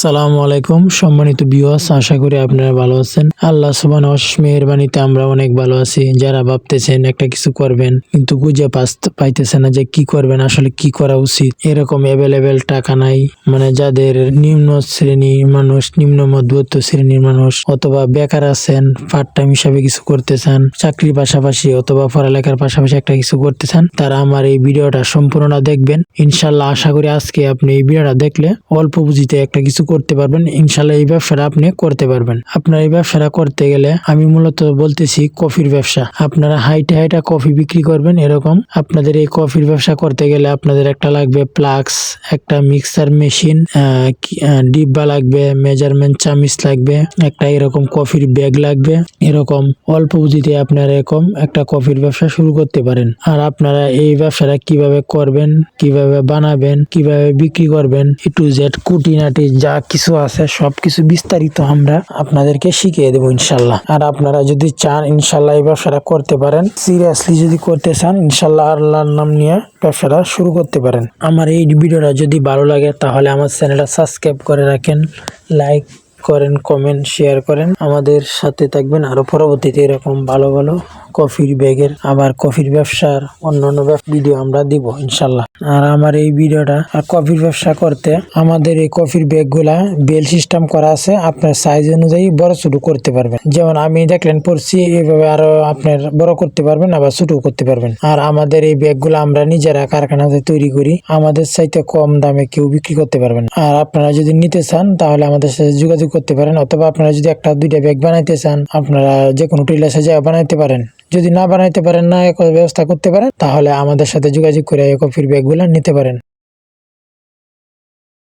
আসসালামু আলাইকুম সম্মানিত ভিউয়ার্স, আশা করি আপনারা ভালো আছেন। আল্লাহ সুবহানাহু ওয়া তাআলার মেহেরবানিতে আমরা অনেক ভালো আছি। যারা ভাবতেছেন একটা কিছু করবেন কিন্তু খুঁজে পাইতেছেন না যে কি করবেন, আসলে কি করা উচিত, এরকম অ্যাভেলেবেল টাকা নাই, মানে যাদের নিম্ন শ্রেণীর মানুষ, নিম্ন মধ্যবিত্ত শ্রেণীর মানুষ অথবা বেকার আছেন, পার্ট টাইম হিসাবে কিছু করতে চান, চাকরির পাশাপাশি অথবা পড়ালেখার পাশাপাশি একটা কিছু করতে চান, তারা আমার এই ভিডিওটা সম্পূর্ণ দেখবেন। ইনশাল্লাহ আশা করি আজকে আপনি এই ভিডিওটা দেখলে অল্প পুঁজিতে একটা কিছু করতে পারবেন। ইনশাল্লাহ এই ব্যবসাটা আপনি করতে পারবেন। আপনার এই ব্যবসাটা করতে গেলে আমি মূলত বলতেছি কফির ব্যবসা। আপনারা হাইটে কফি বিক্রি করবেন, এরকম আপনাদের এই কফির ব্যবসা করতে গেলে আপনাদের একটা লাগবে প্লাক্স, একটা মিক্সার মেশিন, ডিব্বা লাগবে, মেজারমেন্ট চামিচ লাগবে, একটা এরকম কফির ব্যাগ লাগবে। এরকম অল্প পুঁজিতে আপনারা এরকম একটা কফির ব্যবসা শুরু করতে পারেন। আর আপনারা এই ব্যবসাটা কিভাবে করবেন, কিভাবে বানাবেন, কিভাবে বিক্রি করবেন, A to Z খুঁটিনাটি যা কিছু আছে সবকিছু বিস্তারিত আমরা আপনাদেরকে শিখিয়ে দেবো ইনশাল্লাহ। আর আপনারা যদি চান ইনশাল্লাহ এই ব্যবসাটা করতে পারেন, সিরিয়াসলি যদি করতে চান ইনশাল্লাহ আল্লাহর নাম নিয়ে ব্যবসাটা শুরু করতে পারেন। আমার এই ভিডিওটা যদি ভালো লাগে তাহলে আমার চ্যানেলটা সাবস্ক্রাইব করে রাখেন, লাইক করেন, কমেন্ট, শেয়ার করেন, আমাদের সাথে থাকবেন। আরো পরবর্তীতে এরকম ভালো ভালো কফির ব্যাগের, আবার কফির ব্যবসার অন্যান্য ভিডিও আমরা দিব ইনশাল্লাহ। আর আমার এই ভিডিওটা আর কফির ব্যবসা করতে আমাদের এই কফির ব্যাগ গুলা বেল সিস্টেম করা আছে, আপনার সাইজ অনুযায়ী বড় ছোট করতে পারবেন। যেমন আমি দেখলেন পড়ছি, এইভাবে আরো আপনার বড় করতে পারবেন, আবার ছোট করতে পারবেন। আর আমাদের এই ব্যাগ গুলা আমরা নিজেরা কারখানাতে তৈরি করি, আমাদের চাইতে কম দামে কেউ বিক্রি করতে পারবেন। আর আপনারা যদি নিতে চান তাহলে আমাদের সাথে যোগাযোগ করতে পারেন, অথবা আপনারা যদি একটা দুইটা ব্যাগ বানাইতে চান আপনারা যে কোনো টেলার্সে যা বানাইতে পারেন। যদি না বানাইতে পারেন, না ব্যবস্থা করতে পারেন, তাহলে আমাদের সাথে যোগাযোগ করে কফির ব্যাগ গুলা নিতে পারেন।